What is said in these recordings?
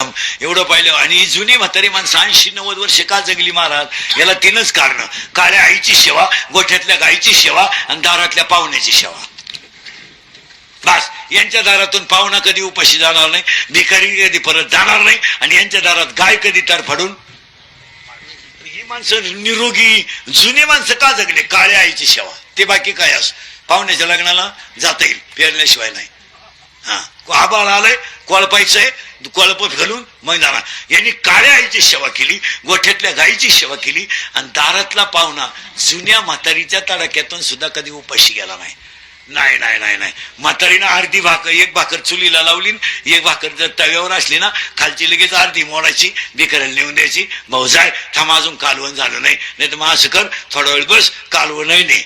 एवढं पाहिलं. आणि जुनी म्हातारी माणसं 80-90 वर्ष का जगली महाराज? याला तीनच कारण: काळ्या आईची सेवा, गोठ्यातल्या गायीची सेवा आणि दारातल्या पाहुण्याची सेवा. बस, यांच्या दारातून पाहुणा कधी उपाशी जाणार नाही, भिकारी कधी परत जाणार नाही, आणि यांच्या दारात गाय कधी तरफडून. ही माणसं निरोगी जुनी माणसं का जगले? काळ्या आईची सेवा. ते बाकी काय असो, पाहुण्याच्या लग्नाला जाता येईल, पेरल्याशिवाय नाही. हा, आबाळ आलंय, कोळपायचंय, कोळप घालून मग जाणार. यांनी काळ्या आईची सेवा केली, गोठ्यातल्या गायीची सेवा केली, आणि दारातला पाहुणा जुन्या म्हातारीच्या तडाक्यातून सुद्धा कधी उपाशी गेला नाही. नाही नाही नाही नाही, म्हातारीनं अर्धी भाकर, एक भाकर चुलीला लावली, एक भाकर जर तव्यावर असली ना, खालची लगेच अर्धी मोडायची, बिकरायला नेऊन द्यायची. भाऊ जाय, थांब, अजून कालवण झालं नाही, नाही तर मग असं कर, थोडा वेळ बस, कालवणही नाही.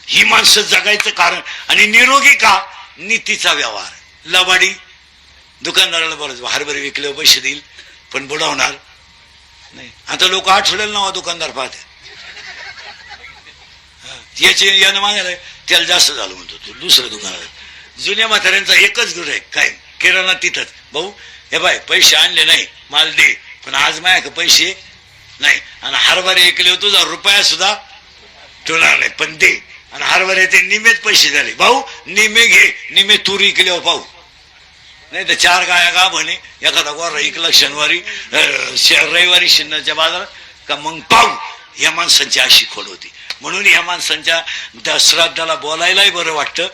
ही माणसं जगायचं कारण. आणि निरोगी का? नीतीचा व्यवहार. लबाडी दुकानदाराला बरंच हरभरे विकले पैसे देईल, पण बुडवणार नाही. आता लोक आठवड्याला नावा दुकानदार पाहते, याचे यानं मागायला त्याला जास्त झालं म्हणतो तो दुसरं दुकानात. जुन्या म्हाताऱ्यांचा एकच गुण आहे, काय? किराणा तिथंच. भाऊ हे बाय, पैसे आणले नाही, माल दे, पण आज माझ्या पैसे नाही, आणि हरभरे विकले तुझा रुपया सुद्धा ठेवणार नाही, पण दे. आणि हरभरे ते निमेच पैसे झाले, भाऊ निमे घे, निमे तूर इकले पाहू, नाही तर 4 गाया गा म्हणे, एखादा गोरा इकला शनिवारी, रविवारी शिन्नरच्या बाजारात का, मग पाहू. या माणसांची अशी खोड होती. म्हणून या माणसांच्या श्राद्धाला बोलायलाही बरं वाटतं.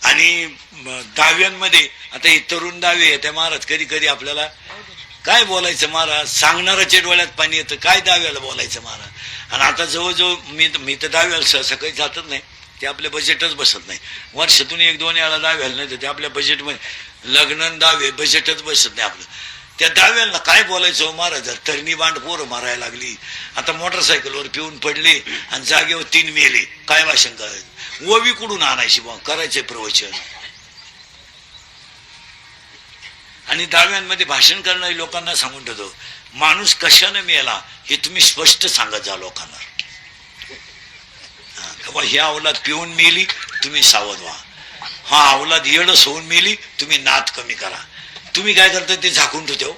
आणि दाव्यांमध्ये आता हे तरुण दावे येते महाराज, कधी कधी आपल्याला काय बोलायचं महाराज, सांगणाराच्या डोळ्यात पाणी येतं, काय दाव्याला बोलायचं महाराज. आणि आता जवळजवळ मी तर दाव्याला सहसा काही जातच नाही, ते आपल्या बजेटच बसत नाही. वर्षातून 1-2 वेळा दाव्याला नाही तर ते आपल्या बजेटमध्ये लग्न दावे बजेटच बसत नाही आपलं. त्या दाव्याला काय बोलायचं महाराज? तरणी बांड पोरं मारायला लागली, आता मोटरसायकलवर पिऊन पडले आणि जागेवर 3 मेले, काय भाषण करायचं? ओवी कुठून आणायची बा? करायचे प्रवचन. आणि दाव्यांमध्ये भाषण करणाऱ्या लोकांना सांगून ठेवतो, माणूस कशाने मेला हे तुम्ही स्पष्ट सांगत जा लोकांना. ही अवलाद पिऊन मेली, तुम्ही सावध व्हा. हा अवलाद येडस होऊन मेली, तुम्ही नाद कमी करा. तुम्ही काय करता ते झाकून ठेवतो.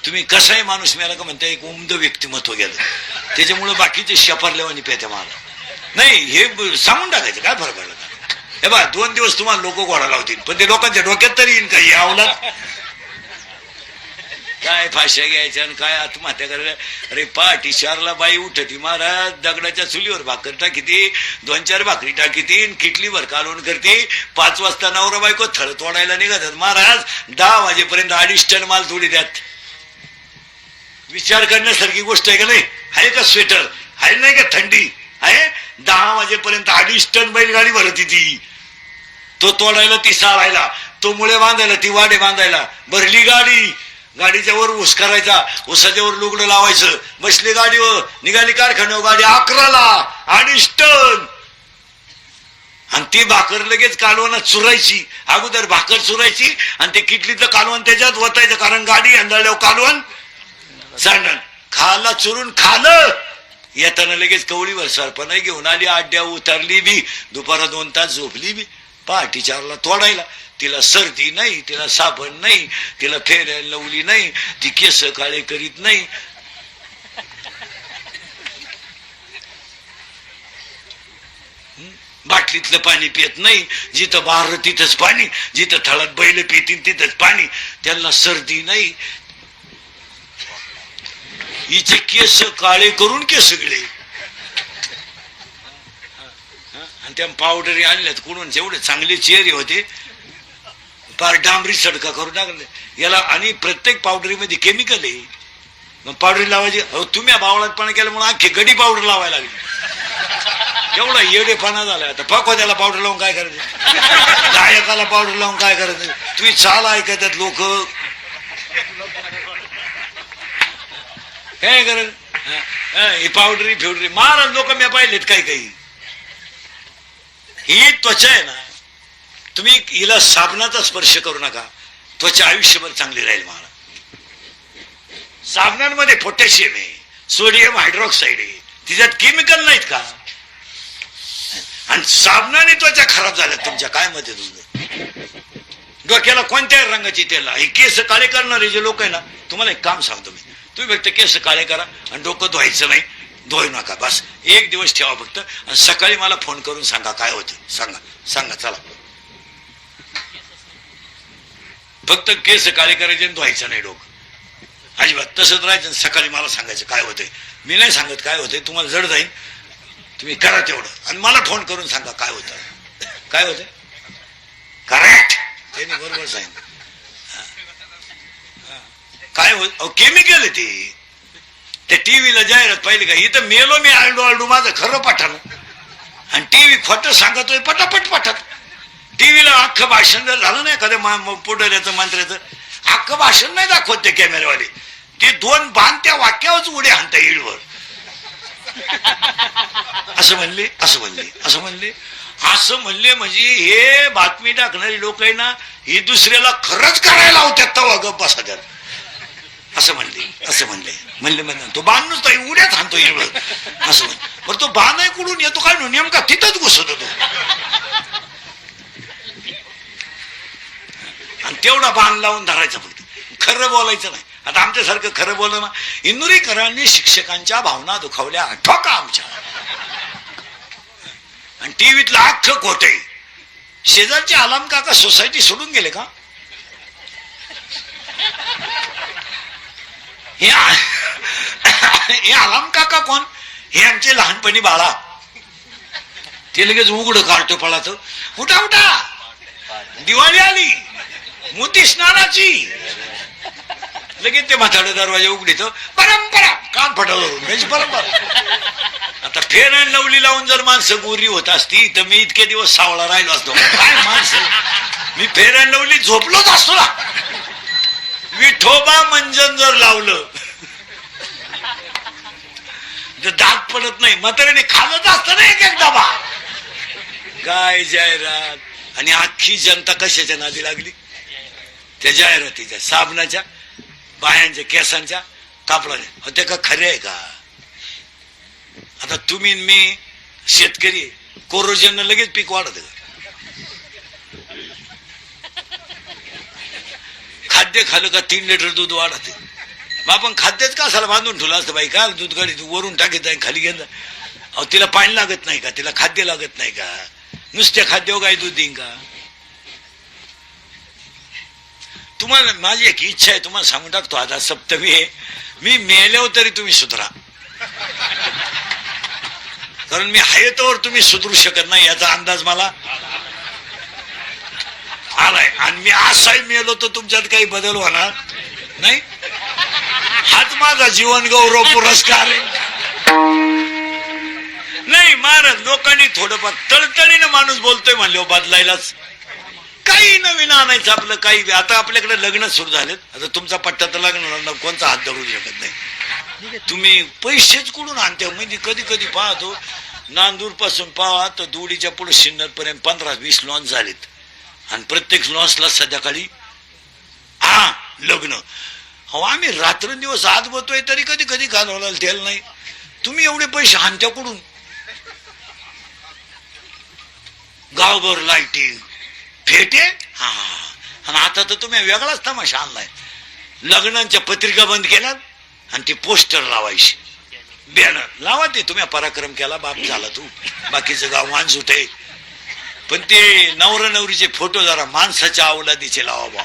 तुम्ही कसाही माणूस मेला का म्हणता, एक उमद व्यक्तिमत्व गेलं, त्याच्यामुळे बाकीचे शपरलेवानी पेत्या मारला नाही, हे सांगून टाकायचं. काय फरक पडला? हे बा 2 दिवस तुम्हाला लोक घोडा लावतील, पण ते लोकांच्या डोक्यात तरी येईन का हे अवलाद? काय फाश्या घ्यायच्या आणि काय आत्महत्या करायला? अरे पहाटी 4ला बाई उठती महाराज, दगडाच्या चुलीवर भाकर टाकीती, 2-4 भाकरी टाकीती, किटलीवर कालवण करते. 5 वाजता नवरा बायको थळ तोडायला निघतात महाराज, 10 वाजेपर्यंत 2.5 टन माल तोडी द्यात. विचार करण्यासारखी गोष्ट आहे का नाही? आहे का स्वेटर? आहे नाही का थंडी? आहे. 10 वाजेपर्यंत 2.5 टन बैलगाडी भरती ती, तो तोडायला, ती साळायला, तो मुळे बांधायला, ती वाडे बांधायला. भरली गाडी, गाडीच्या वर ऊस करायचा, ऊसाच्या वर लुगडं लावायचं, बसली गाडीवर, निघाली कारखान्यावर गाडी 11ला 2.5 टन. आणि ती भाकर लगेच कालवणात चुरायची. अगोदर भाकर चुरायची आणि ते किटलीचं कालवण त्याच्यात वतायचं, कारण गाडी अंधाळल्यावर कालवण सांडण. खाला चुरून खालं, येताना लगेच कवळीवर सरपण घेऊन आली, आड्या उतरली बी, दुपारा 2 तास झोपली बी. पहाटी 4ला तोडायला. तिला सर्दी नाही, तिला साबण नाही, तिला फेरायला लावली नाही, ती केस काळे करीत नाही. बाटलीतलं पाणी पित नाही, जिथं बाहेर तिथंच पाणी, जिथं थळात बैल पितील तिथंच पाणी. त्यांना सर्दी नाही. हिचे केस काळे करून केस गळे. आणि त्या पावडरी आणल्यात कुठून, जेवढे चांगले चेहरे होते फार डांबरी सडका करून टाकले याला. आणि प्रत्येक पावडरीमध्ये केमिकल आहे. मग पावडरी लावायची. तुम्ही बावळातपणा केला म्हणून अख्खी गडी पावडर लावायला लागली. एवढा येडेपणा झाला. आता पकवाद्याला पावडर लावून काय करायचं? गायकाला पावडर लावून काय करायचं? तुम्ही चाल ऐकतात लोक, काय करत? ही पावडरी फेवडरी महाराज लोक मी पाहिलेत काही काही. ही त्वचा आहे ना, तुम्ही हिला साबणाचा स्पर्श करू नका, त्वचा आयुष्यभर चांगली राहील महाराज. साबणांमध्ये पोटॅशियम आहे, सोडियम हायड्रॉक्साईड आहे, तिच्यात केमिकल नाहीत का? आणि साबणाने त्वचा खराब झाल्या तुमच्या, काय मत आहे तुमचं? डोक्याला कोणत्याही रंगाची तेल लावा. हे केस काळे करणारे जे लोक आहे ना, तुम्हाला एक काम सांगतो मी, तुम्ही फक्त केस काळे करा आणि डोकं धुवायचं नाही, धुवू नका, बस एक दिवस ठेवा फक्त. आणि सकाळी मला फोन करून सांगा काय होतं, सांगा सांगा. चला, फक्त केस काळे करायचे आणि धुवायचं नाही डोकं अजिबात, तसंच राहायचं. सकाळी मला सांगायचं काय होतंय. मी नाही सांगत काय होतंय, तुम्हाला जड जाईल, तुम्ही करा तेवढं आणि मला फोन करून सांगा काय होतं. काय होतंय करेक्ट, त्यांनी बरोबर सांगितलं. काय होत केमिकल आहे ते. त्या टीव्हीला जाहिरात पाहिली का, इथं मेलो मी आलडू आलडू, माझं खरं पठाण, आणि टीव्ही खोटं सांगतोय पटापट पठात. टीव्हीला अख्खं भाषण जर झालं नाही एखाद्या पुढाऱ्याचं मंत्र्याचं, अख्खं भाषण नाही दाखवत ते कॅमेरावाले, ते दोन बाण त्या वाक्यावरच उडे हाणता येळवर. असं म्हणले असं म्हणले असं म्हणले असं म्हणले म्हणजे हे बातमी टाकणारी लोक आहे ना, ही दुसऱ्याला खरंच करायला होत्यात तवा गप बसा त्यात. असं म्हणले असं म्हणले म्हणले म्हणले तो बाण नुसता उड्याच हाणतो येळवर असं म्हण. बरं तो बाण आहे कुठून येतो काय नेमका तिथंच घुसत होतो, आणि तेवढा बाण लावून धरायचा फक्त, खरं बोलायचं नाही. आता आमच्यासारखं खरं बोललं ना, इंदुरीकरांनी शिक्षकांच्या भावना दुखावल्या ठोका आमच्या, आणि टीव्हीतलं अख्खं खोटंय. शेजारचे आलाम काका सोसायटी सोडून गेले का, हे आलाम काका कोण, हे आमचे लहानपणी बाळा, ते लगेच उघड काढतो पळात, उठा उठा दिवाळी आली, मोती स्नानाची, लगेच ते म्हाताडे दरवाजा उघडीत, परंपरा कान फटावून परंपरा. आता फेर आणि लवली लावून जर माणसं गोरी होत असती तर मी इतके दिवस सावळा राहिलो असतो. काय माणसं, मी फेर आणि लवली झोपलोच असतो ना. विठोबा मंजन जर लावलं तर दात पडत नाही, म्हाताऱ्याने खालच असतं ना एक एक डबा. काय जाहिरात, आणि अख्खी जनता कशाच्या नादी लागली, त्या जाहिरातीच्या, साबणाच्या, बायांच्या, केसांच्या, कापडाच्या. ते का खरे आहे का. आता तुम्ही मी शेतकरी, कोरोजन लगेच पीक वाढत का, खाद्य खाल्लं का 3 लिटर दूध वाढत. मग आपण खाद्यच का असायला बांधून ठेवलं असतं बाई, का दूध गाडी वरून टाकीत आहे खाली घेत. अहो तिला पाणी लागत नाही का, तिला खाद्य लागत नाही का, नुसत्या खाद्य गाय दूध देईन का. तुम्हाला माझी एक इच्छा आहे, तुम्हाला सांगून टाकतो, आता सप्तमी आहे, मी मेल्यावर तरी तुम्ही सुधरा, कारण मी आहे तोवर तुम्ही सुधरू शकत नाही याचा अंदाज मला आलाय. आणि मी असाही मेलो तर तुमच्यात काही बदल होणार नाही. हाच माझा जीवन गौरव पुरस्कार आहे. नाही महाराज, लोकांनी थोडंफार तळतळीनं माणूस बोलतोय म्हणले बदलायलाच, काही नवीन आणायचं आपलं काही. आता आपल्याकडे लग्न सुरू झालेत, आता तुमचा पट्टा तर लग्न कोणता हात धरू शकत नाही. तुम्ही पैसेच कुठून आणते. म्हणजे कधी कधी पाहतो नांदूर पासून पाहा तर दुडीच्या पुढे सिन्नर पर्यंत 15-20 लॉन्च झालेत, आणि प्रत्येक लॉन्चला संध्याकाळी लग्न. हो आम्ही रात्रंदिवस आत बसतोय तरी कधी कधी घालवला तेल नाही. तुम्ही एवढे पैसे आणत्या कुठून. गावभर लाईटिंग फेटे, आणि आता तर तुम्ही वेगळाच तमाशा आणलाय. लग्नांच्या पत्रिका बंद केल्यात आणि ते पोस्टर लावायचे, बॅनर लावा. ते तुम्ही पराक्रम केला, बाप झाला तू, बाकीचं गाव माणूस होते. पण ते नवरा नवरीचे फोटो जरा माणसाच्या अवलादीचे लावा बा.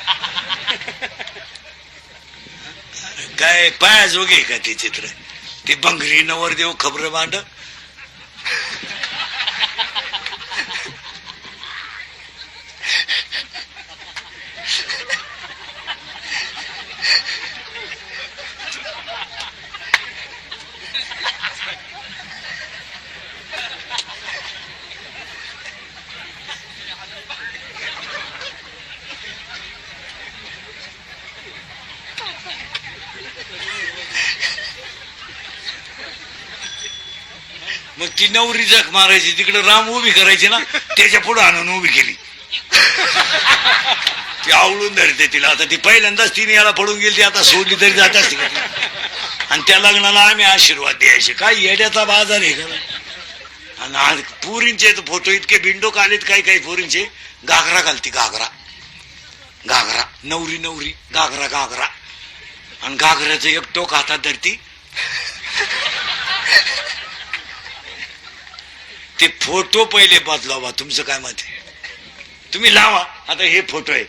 काय पायाजोगे का ते चित्र, ते बंगरी नवरदेव खबर मांड. मग ती नवरी जख मारायची, तिकडे राम उभी करायची ना, त्याच्या पुढे आणून उभी केली, ती आवळून धरते तिला. आता ती पहिल्यांदाच 3 याला पडून गेली, आता सोडली तरी जात असते. आणि त्या लग्नाला आम्ही आशीर्वाद द्यायचे. काय येड्याचा बाजार आहे का. आणि आज पुरींचे फोटो इतके बिंडोक आलेत, काही काही पुरींचे घागरा घालती, घागरा घागरा, नवरी नवरी, घागरा घागरा, आणि घागऱ्याचं एक टोक हातात धरती. ते फोटो पहिले बदला बा, तुमचं काय मत आहे? तुम्ही लावा. आता हे फोटो आहे,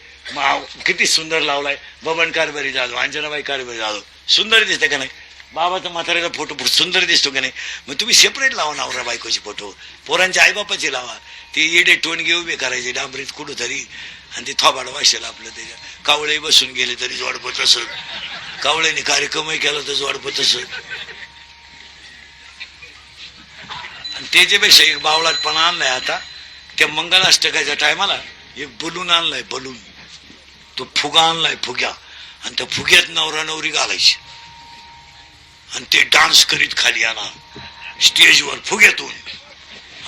किती सुंदर लावलाय. बबन कारभारी जाधव, अंजनाबाई कारभारी जाधव, सुंदर दिसते का नाही? बाबाचा म्हाताऱ्याचा फोटो सुंदर दिसतो का नाही? मग तुम्ही सेपरेट लावा नवरा बायकोचे फोटो, पोरांच्या आईबापाचे लावा. ते येडे टोणगे उभे करायचे डांबरीत कुठं तरी, आणि ते थोबाड वाशेल आपलं. त्याच्या कावळे बसून गेले तरी जोडपत असत, कावळ्याने कार्यक्रमही केला तर जोडपत असत. आणि त्याच्यापेक्षा एक बावळाटपणा आणलाय आता. त्या मंगलाष्टकाच्या टायमाला एक बलून आणलाय, बलून. तो फुगा आणलाय, फुग्या, आणि त्या फुग्यात नवरा नवरी घालायची, आणि ते डान्स करीत खाली येणार स्टेजवर फुग्यातून.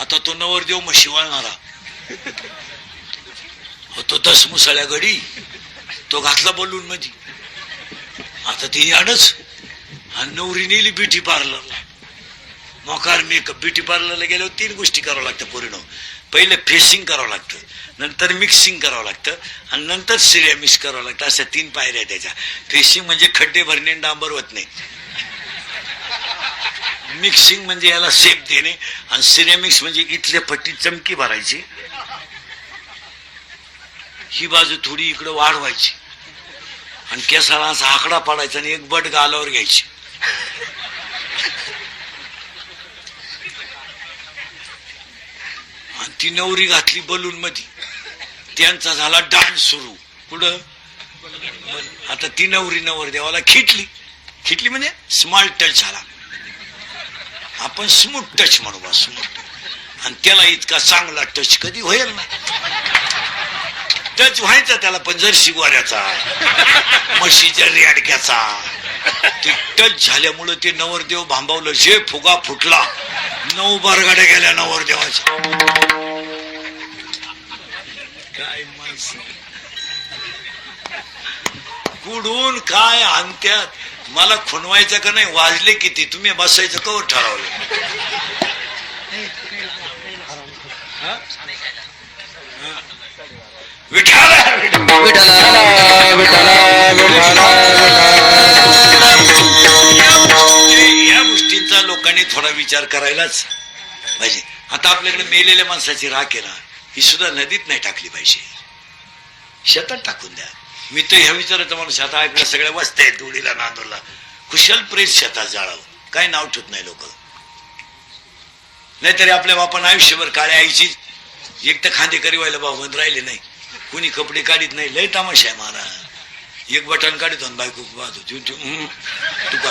आता तो नवरदेव मग शिवाळणारा, तो 10 मुसळ्या गडी तो घातला बलून मध्ये. आता ते याडच. आणि नवरी नेली ब्युटी पार्लरला, मोकार मेकअप. ब्युटी पार्लरला गेल्यावर 3 गोष्टी करावं लागतं पोरीनं. पहिले फेसिंग करावं लागतं, नंतर मिक्सिंग करावं लागतं, आणि नंतर सिरेमिक्स करावं लागतं. अशा 3 पायऱ्या त्याच्या. फेसिंग म्हणजे खड्डे भरणे, डांबर होत नाही. मिक्सिंग म्हणजे याला शेप देणे, आणि सिरेमिक्स म्हणजे इथल्या पट्टी चमकी भरायची, ही बाजू थोडी इकडं वाढवायची, आणि केसाला असा आकडा पाडायचा, आणि एक बट गालावर घ्यायची. आणि ती नवरी घातली बलून मध्ये. त्यांचा झाला डान्स सुरू. कुठं? आता ती नवरी नवरदेवाला खिटली. खिटली म्हणजे स्मॉल टच झाला. आपण स्मूथ टच म्हणू बा, स्मूथ. आणि त्याला इतका चांगला टच कधी होईल ना. टच व्हायचा त्याला, पण जर्सी गोऱ्याचा, म्हशीच्या रेडक्याचा. ते टच झाल्यामुळे ते नवरदेव भांबावलं. जे फुगा फुटला, 9 बारगाड्या गेल्या नवरदेवाच्या. काय माणसं कुडून काय आणत्यात. मला खुणवायचं का नाही? वाजले किती? तुम्ही बसायचं कवर ठरवलं? विठाला या गोष्टींचा लोकांनी थोडा विचार करायलाच पाहिजे. आता आपल्याकडे मेलेल्या माणसाची राख आहे ना, ही सुद्धा नदीत नाही टाकली पाहिजे, शेतात टाकून द्या. मी तर ह्या विचाराचा माणूस. आता आपल्या सगळ्या वस्त्या आहेत, धुळीला, नांदूरला, कुशल प्रेत शेतात जाळावं. काय नाव ठेवत नाही लोक. नाहीतरी आपल्या बापान आयुष्यभर काळ्या आईची एक तर खांदेकरी व्हायला भावबंद राहिले नाही, कुणी कपडे काढीत नाही. लय तामाशा आहे महाराज. एक बटन काढतो बायको पाहतो तू का.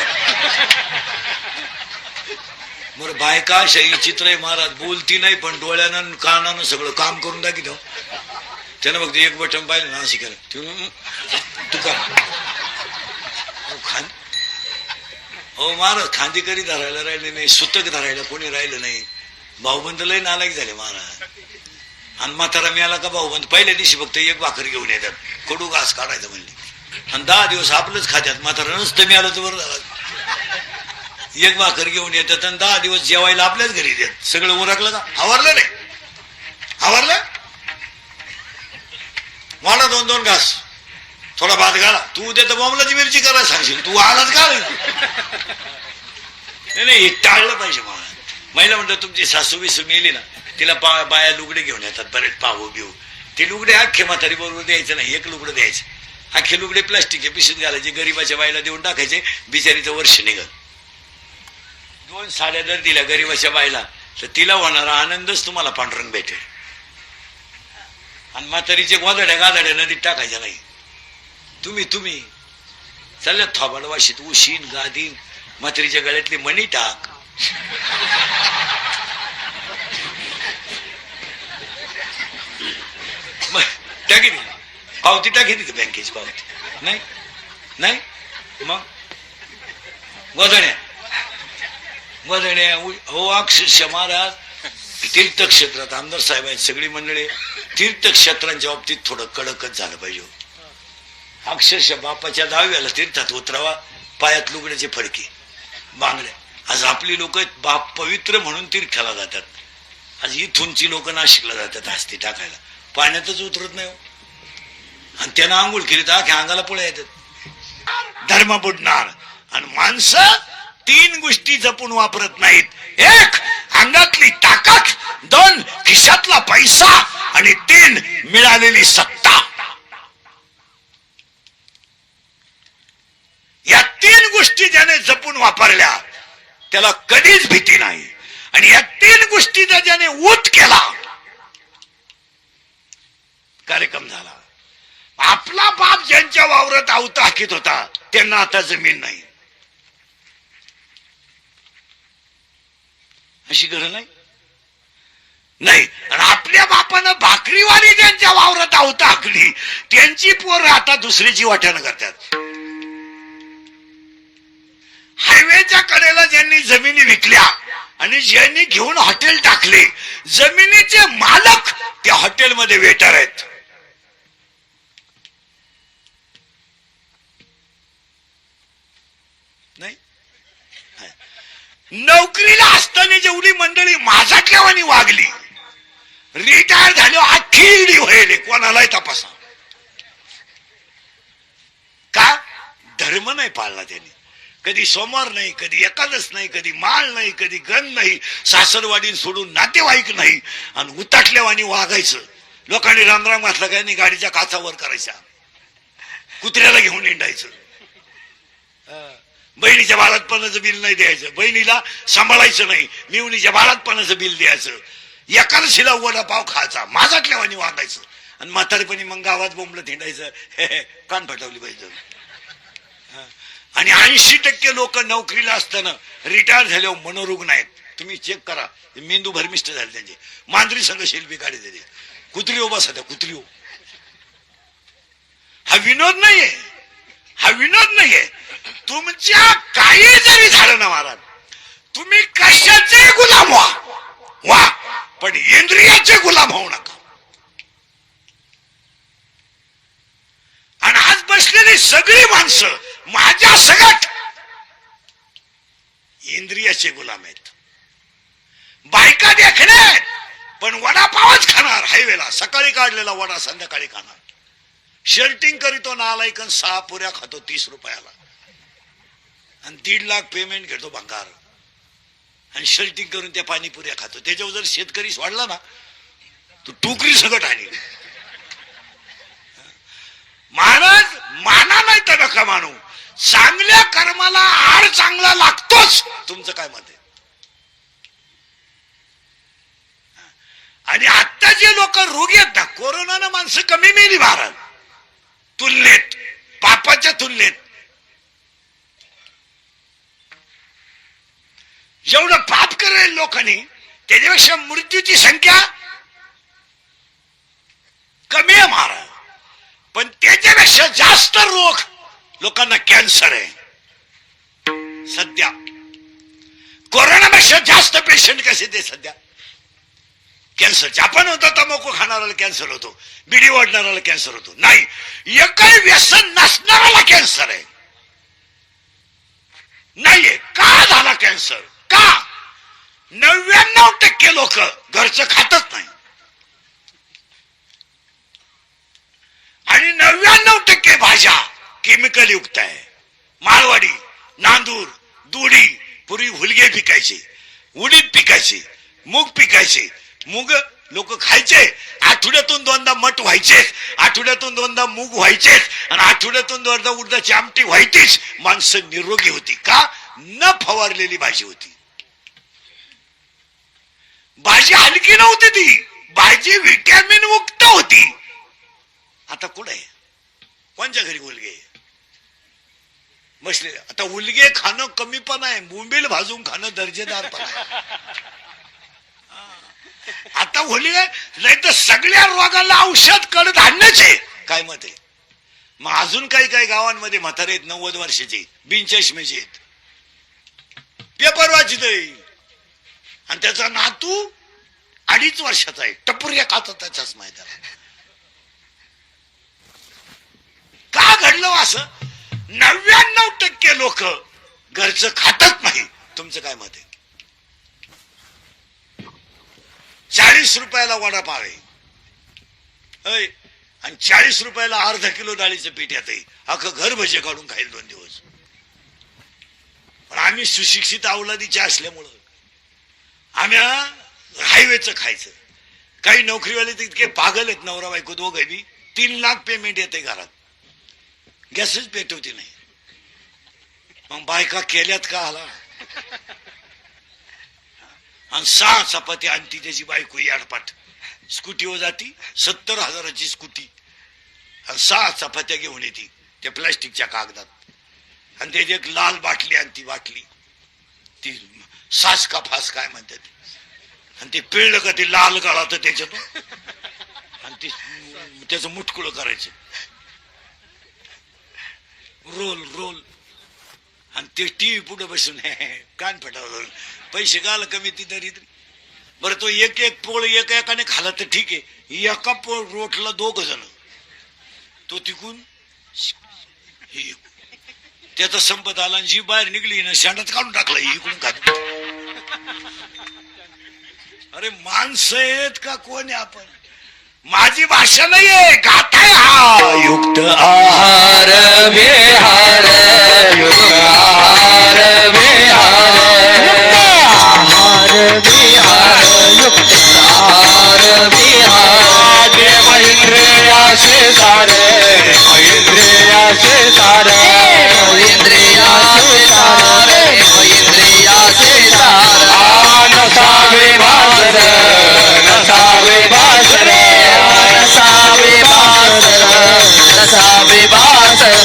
बरं बायका अशा चित्र आहे महाराज, बोलती नाही पण डोळ्यानं कानानं सगळं काम करून दाखवतो. त्यानं बघ एक बटन पाहिलं ना शिकायला तू का खान. हो महाराज, खांदेकरी धरायला राहिले नाही, सुतक धरायला कोणी राहिलं नाही. भाऊबंद लय नालायक झाले महाराज. आणि म्हातारा मिळाला का भाऊबंद पहिल्या दिवशी फक्त एक भाकर घेऊन येतात, कडू घास काढायचं म्हणले, आणि 10 दिवस आपलंच खात्यात. म्हातारा नसतं मिळालं तर बरं झालं. एक भाकर घेऊन येतात आणि 10 दिवस जेवायला आपल्याच घरी देत. सगळं उरकलं का? आवरलं नाही? आवरलं? वाढा 2-2 घास, थोडा भात घाला. तू उद्या तर बॉम्बलाची मिरची करायला सांगशील, तू आलाच का नाही. हे टाळलं पाहिजे मला. महिला म्हणतात तुमची सासू बिसू मेली ना, तिला बाया लुगडे घेऊन येतात, बरेच पाहू बिऊ. ते लुगडे अख्खे म्हातारी बरोबर द्यायचं नाही, एक लुगडं द्यायचं. अख्खे लुगडे प्लास्टिकचे पिशवीत घालायचे, गरीबाच्या बाईला देऊन टाकायचे, बिचारीचं वर्ष निघत. 2 साड्या जर दिल्या गरीबाच्या बाईला तर तिला होणारा आनंदच तुम्हाला पांढरंग भेटेल. आणि म्हातारीचे गोदाड्या गादाड्या नदीत टाकायच्या नाही. तुम्ही चालल्या थोबाड वाशीत उशीन गादीन, म्हातारीच्या गळ्यातली मणी टाक. टाकी पावती टाकी ती बँकेची पावती नाही नाही. मग गोदाड्या हो अक्षरशः महाराज तीर्थक्षेत्रात आमदार साहेब आहेत, सगळी मंडळी तीर्थक्षेत्रांच्या बाबतीत थोडं कडकच झालं पाहिजे. अक्षरशः बापाच्या 10व्याला तीर्थात उतरावा, पायात लुगड्याचे फडके बांगड्या. आज आपली लोक बाप पवित्र म्हणून तीर्थाला जातात. आज इथूनची लोक नाशिकला जातात हस्ती टाकायला, पाण्यातच उतरत नाही. आणि त्यानं आंघोळ केली तर अख्या अंगाला पुळ्या येतात, धर्म बुडणार. आणि माणसं 3 गोष्टी जपून वापरत नाहीत. 1 अंगातली ताकद, 2 खिशातला पैसा आणि 3 मिळालेली सत्ता. या 3 गोष्टी ज्याने जपून वापरल्या त्याला कधीच भीती नाही. आणि या 3 गोष्टीचा ज्याने ऊत केला, कार्यक्रम झाला. आपला बाप ज्यांच्या वावरात आवता हाकीत होता त्यांना आता जमीन नाही, अशी गरज नाही. आणि आपल्या बापानं भाकरीवाली ज्यांच्या वावरात आवता हाकली त्यांची पोरं आता दुसरीची वाट्यानं करतात. हायवेच्या कडेला ज्यांनी जमिनी विकल्या आणि ज्यांनी घेऊन हॉटेल टाकले, जमिनीचे मालक त्या हॉटेलमध्ये वेटर आहेत. नाही, नोकरीला असताना जेवढी मंडळी माझ्यातल्यावानी वागली, रिटायर झाल्यावर अख्खी ईडी व्हायले, कोणालाही तपासा. का? धर्म नाही पाळला त्यांनी. कधी सोमवार नाही, कधी एकादश नाही, कधी माळ नाही, कधी गण नाही, सासरवाडी सोडून नातेवाईक नाही. आणि उताटल्यावानी वागायचं. लोकांनी रामराम घातला काय नाही, गाडीच्या काचावर करायच्या, कुत्र्याला घेऊन निंडायचं. बहिणीच्या बाळातपणाचं बिल नाही द्यायचं, बहिणीला सांभाळायचं नाही, मिवणीच्या बाळातपणाचं बिल द्यायचं, एकादशीला वडापाव खायचा, माझ्यातल्यावानी वागायचं. आणि म्हातारपणी मग गावात बोंबलं हिंडायचं, कान फटवली पाहिजे. आणि 80% लोक नोकरीला असताना रिटायर झाल्यावर मनोरुग्ण आहेत. तुम्ही चेक करा, मेंदू भरमिष्ट झाले त्यांचे. मांजरी संघ शिल्पी काढी देते, कुत्री उभा सध्या कुत्री. हा विनोद नाहीये, हा विनोद नाहीये. तुमच्या काही जरी झालं ना महाराज, तुम्ही कशाचे गुलाम व्हा, पण इंद्रियाचे गुलाम होऊ नका. आणि आज बसलेली सगळी माणसं माझ्या सगट इंद्रियाचे गुलाम आहेत. बायका देखणे पण वडापावच खाणार, हायवेला सकाळी काढलेला वडा संध्याकाळी खाणार. शर्टिंग करीतो नालायक, 6 पुऱ्या खातो 30 रुपयाला, आणि 1.5 लाख पेमेंट घेतो भंगार, आणि शर्टिंग करून त्या पाणीपुऱ्या खातो. त्याच्यावर जर शेतकरी सोडला ना तो टोकरी सगट आणि महाराज माना नाही तर नका मानू. चांगल्या कर्माला आड चांगला लागतोच. तुमचं काय मत आहे? आणि आता जे लोक रोगी आहेत ना, कोरोनानं माणसं कमी मेली महाराज तुलनेत, पापाच्या तुलनेत. जेवढं पाप करेल लोकांनी त्याच्यापेक्षा मृत्यूची संख्या कमी आहे महाराज. पण त्याच्यापेक्षा जास्त रोग लोकांना कॅन्सर आहे सध्या. कोरोनापेक्षा जास्त पेशंट कसे ते सध्या कॅन्सरचे. आपण होतो तंबाखू खाणाऱ्याला कॅन्सर होतो, बिडी ओढणाऱ्याला कॅन्सर होतो. नाही, एकही व्यसन नसणाऱ्याला कॅन्सर आहे. नाहीये का झाला कॅन्सर? का? 99% लोक घरचं खातच नाही, आणि 99% भाज्या केमिकल युक्त आहे. माळवाडी, नांदूर, दुडी, पूर्वी हुलगे पिकायचे, उडीद पिकायचे, मूग पिकायचे. मूग लोक खायचे, आठवड्यातून 2दा मठ व्हायचे, आठवड्यातून 2दा मूग व्हायचे, आणि आठवड्यातून 2दा उडदाची आमटी व्हायचीच. माणसं निरोगी होती. का? न फवारलेली भाजी होती. भाजी हलकी नव्हती, ती भाजी व्हिटॅमिन मुक्त होती. आता कुठे आहे? कोणच्या घरी उलगे बसले? आता उलगे खाणं कमी पण आहे, बोंबील भाजून खाणं दर्जेदार पण आहे. आता उलगे नाही तर सगळ्या रोगाला औषध कडधान्यच आहे. काय मत आहे? मग अजून काही काही गावांमध्ये म्हातारे आहेत 90 वर्षाचे, बिनचष्मेचे आहेत, पेपर वाचित आहे, आणि त्याचा नातू 2.5 वर्षाचा आहे, टपुऱ्या खातो त्याच्याच मैदान. का घडलं असं? 99% लोक घरचं खातच नाही. तुमचं काय मत आहे? 40 रुपयाला वडापाव आहे, आणि 40 रुपयाला अर्धा किलो डाळीचं पीठ येतंय. अख्खं घर भजे काढून खाईल 2 दिवस. पण आम्ही सुशिक्षित अवलादीचे असल्यामुळं आम्ही हायवेचं खायचं. काही नोकरीवाले तर इतके पागल आहेत, नवरा बायको दोघं बी. 3 लाख पेमेंट येते घरात, गॅसच पेटवती नाही. मग बायका केल्यात का आला. आणि 6 चपाती आणती त्याची बायको याडपाट. स्कूटीवर जाती, 70,000ची स्कूटी, आणि 6 चपात्या घेऊन येते त्या प्लास्टिकच्या कागदात. आणि त्याची एक लाल बाटली आणि ती बाटली ती सास का फास काय म्हणतात, आणि ते पिळलं का ते लाल गळात त्याच्यातून, आणि ते त्याचं मुटकुळ करायचं रोल रोल. आणि ते टीव्ही पुढे बसून कान फटावलं. पैसे गाल कमी ती दरिद्री. बरं तो एक एक पोळ एकाने खाला तर ठीक आहे, एका पोळ रोटला 2 जण. तो तिकून त्याचा संपत आला आणि जी बाहेर निघली ना शेंडात काढून टाकला इकडून खात. अरे माणसं आहेत का कोण आहे आपण. माझी भाषा नाहीये, गाताय हा. युक्त आहार विहार, युक्त आहार विहार, आहार विहार, युक्त आहार विहार. देव इंद्रियासे सारे, इंद्रियासे सारे, इंद्रियासे सारे, इंद्रियासे सारे. नसावे भासर, नसावे भासर, नसावे भासर, नसावे भासर.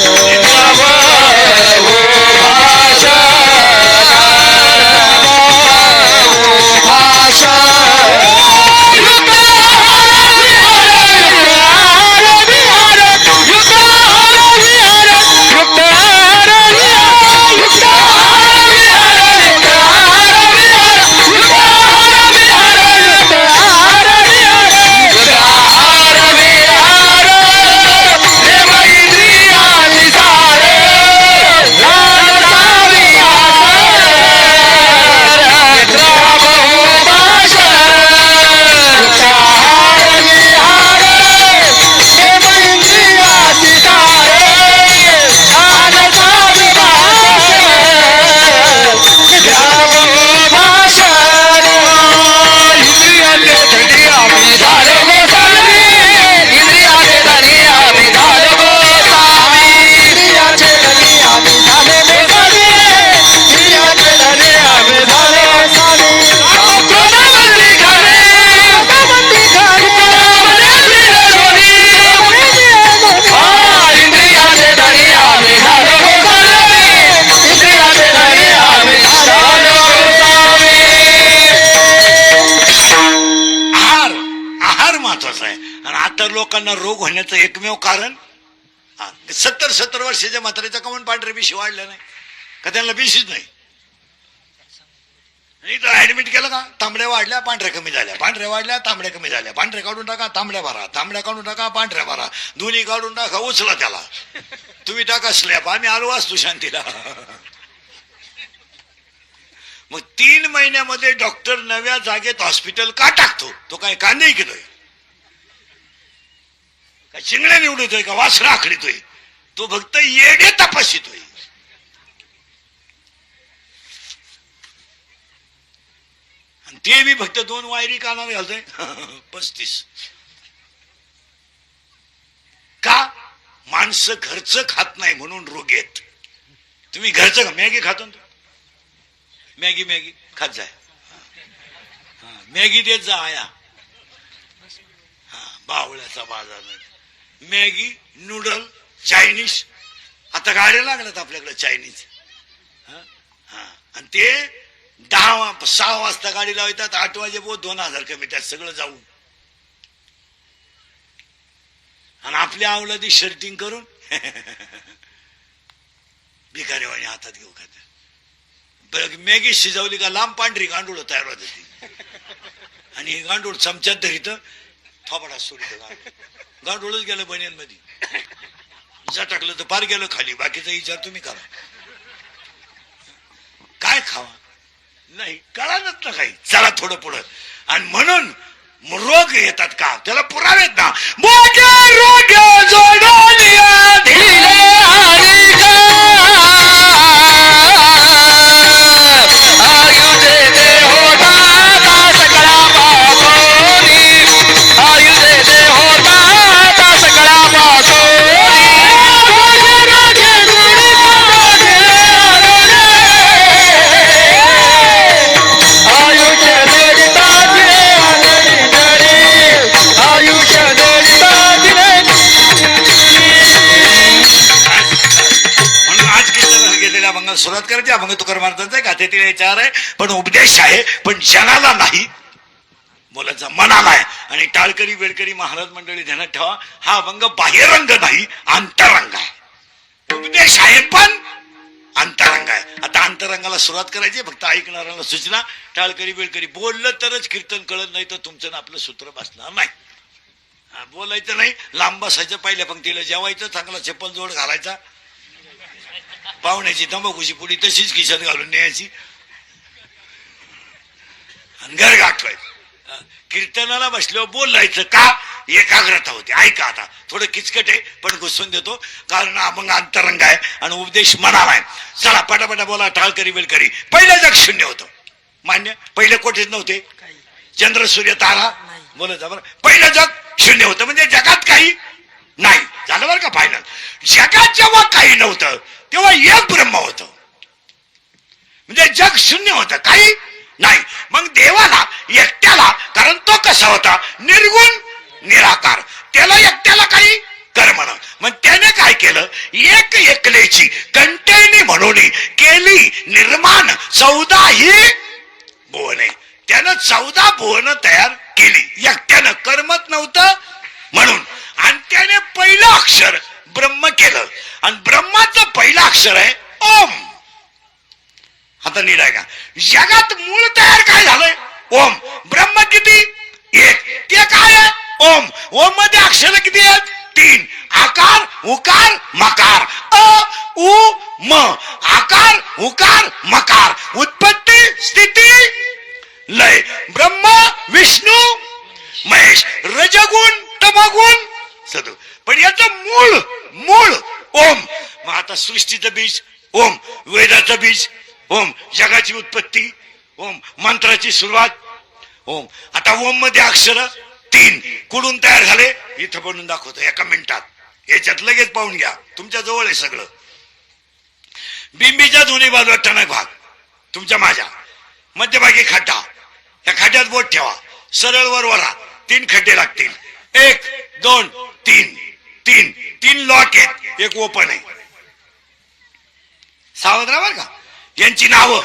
लोकांना रोग होण्याचं एकमेव कारण 70 वर्षाच्या म्हाताऱ्याचा कमून पांढरे पिशी वाढल्या नाही का, त्यांना पिशीच नाही. ऍडमिट केलं का तांबड्या वाढल्या पांढऱ्या कमी झाल्या, पांढऱ्या वाढल्या तांबड्या कमी झाल्या, पांढऱ्या काढून टाका तांबड्या भरा, तांबड्या काढून टाका पांढऱ्या भरा, दोन्ही काढून टाका उचला त्याला, तुम्ही टाका स्लॅब, आम्ही आलो असतो शांतीला. मग 3 महिन्यामध्ये डॉक्टर नव्या जागेत हॉस्पिटल का टाकतो? तो काय कांदे केलोय का, चिंगड्या निवडतोय का, वासरा आखडीतोय? तो फक्त येडे तपासितोय. आणि ते बी फक्त 2 वायरी कानावर घालतोय 35. का? माणसं घरचं खात नाही म्हणून रोग येत. तुम्ही घरचं मॅगी खातो ना, मॅगी मॅगी खात जाय, मॅगी देत जा आया, बावळ्याचा बाजार, मॅगी नूडल चायनीज. आता गाड्या लागल्यात आपल्याकडे चायनीज. आणि ते 6 वाजता गाडी लावतात, 8 वाजे 2000 कमी, त्यात सगळं जाऊन. आणि आपल्या अवलादी शर्टिंग करून भिकारीवाणी हातात घेऊ खात. मॅगी शिजवली का लांब पांढरी गांडूळ तयार होत होती, आणि हे गांडूळ चमच्यात धरीत थोपडा सोडित, गांडूळच गेलं बनियन मध्ये, टाकलं तर पार गेलं खाली. बाकीचा विचार तुम्ही करा, काय खावा नाही कळालच ना काही. चला थोडं पुढं. आणि म्हणून रोग येतात का त्याला पुरावेत ना. मोठे रोग जोडलिया धिले हरी आयु दे दे होता सगळा बागोनी आयु दे दे होता सगळा बागोनी सुरुवात करायची. अभंग तुकाराम महाराजांचा गाथेतील विचार आहे पण उपदेश आहे पण जनाला नाही बोलायचा मनाला आहे. आणि टाळकरी बेडकरी महाराज मंडळी ध्यानात ठेवा हा अभंग बाह्यरंग नाही अंतरंग आहे. उपदेश आहे पण अंतरंग आहे. आता अंतरंगाला सुरुवात करायची फक्त ऐकणाऱ्याला सूचना. टाळकरी बेडकरी बोललं तरच कीर्तन कळत नाही तर तुमचं ना आपलं सूत्र बसणार नाही. बोलायचं नाही लांब बसायचं पहिल्या पंक्तीला जेवायचं चांगला चप्पल जोड घालायचा पाहुण्याची तंबाखूची पुडी तशीच खिशात घालून न्यायची आणि घर गाठवायचं. कीर्तनाला बसल्यावर बोलायचं का एकाग्रता होते. ऐका आता थोडं किचकट आहे पण घुसून देतो कारण अभंग अंतरंग आहे आणि उपदेश मनाला आहे. चला पटापटा बोला. टाळकरी बेलकरी पहिलं जग शून्य होतं मान्य. पहिले कोठेच नव्हते चंद्र सूर्य तारा बोलत बरं. पहिलं जग शून्य होतं म्हणजे जगात काही नाही झालं बरं का फायनल. जगात जेव्हा काही नव्हतं तेव्हा एक ब्रह्म होत म्हणजे जग शून्य होतं काही नाही. मग देवाला एकट्याला कारण तो कसा होता निर्गुण निराकार त्याला एकट्याला काही कर्म न मग त्याने काय केलं एक एकलेची कंटेनी म्हणून केली निर्माण 14 ही भुवने. त्यानं 14 भुवन तयार केली एकट्यानं कर्मच नव्हतं म्हणून. आणि त्याने पहिलं अक्षर ब्रह्म केलं आणि ब्रह्माचं पहिलं अक्षर आहे ओम. आता नीट आहे का जगात मूळ तयार काय झालंय ओम. ब्रह्म किती एक ते काय आहे ओम. ओम मध्ये अक्षर किती आहेत 3 आकार उकार मकार अ उ म. आकार उकार मकार उत्पत्ती स्थिती लय. ब्रह्मा विष्णू महेश रजगुण तमगुण सदु. पण याचं मूळ मूळ ओम. मग आता सृष्टीचं बीज ओम वेदाचं बीज ओम जगाची उत्पत्ती ओम मंत्राची सुरुवात ओम. आता ओम मध्ये अक्षर 3 कुठून तयार झाले इथं बनवून दाखवतो एका मिनिटात. याच्यात लगेच पाहून घ्या तुमच्या जवळ आहे सगळं. बिंबीच्या दोन्ही बाजूला टणक भाग तुमच्या माझ्या मध्यभागी खड्डा. या खड्ड्यात बोट ठेवा सरळ वर वरा 3 खड्डे लागतील 1 2 3 3 लॉक आहेत एक ओपन आहे. सावध राहा बरं का. यांची नावं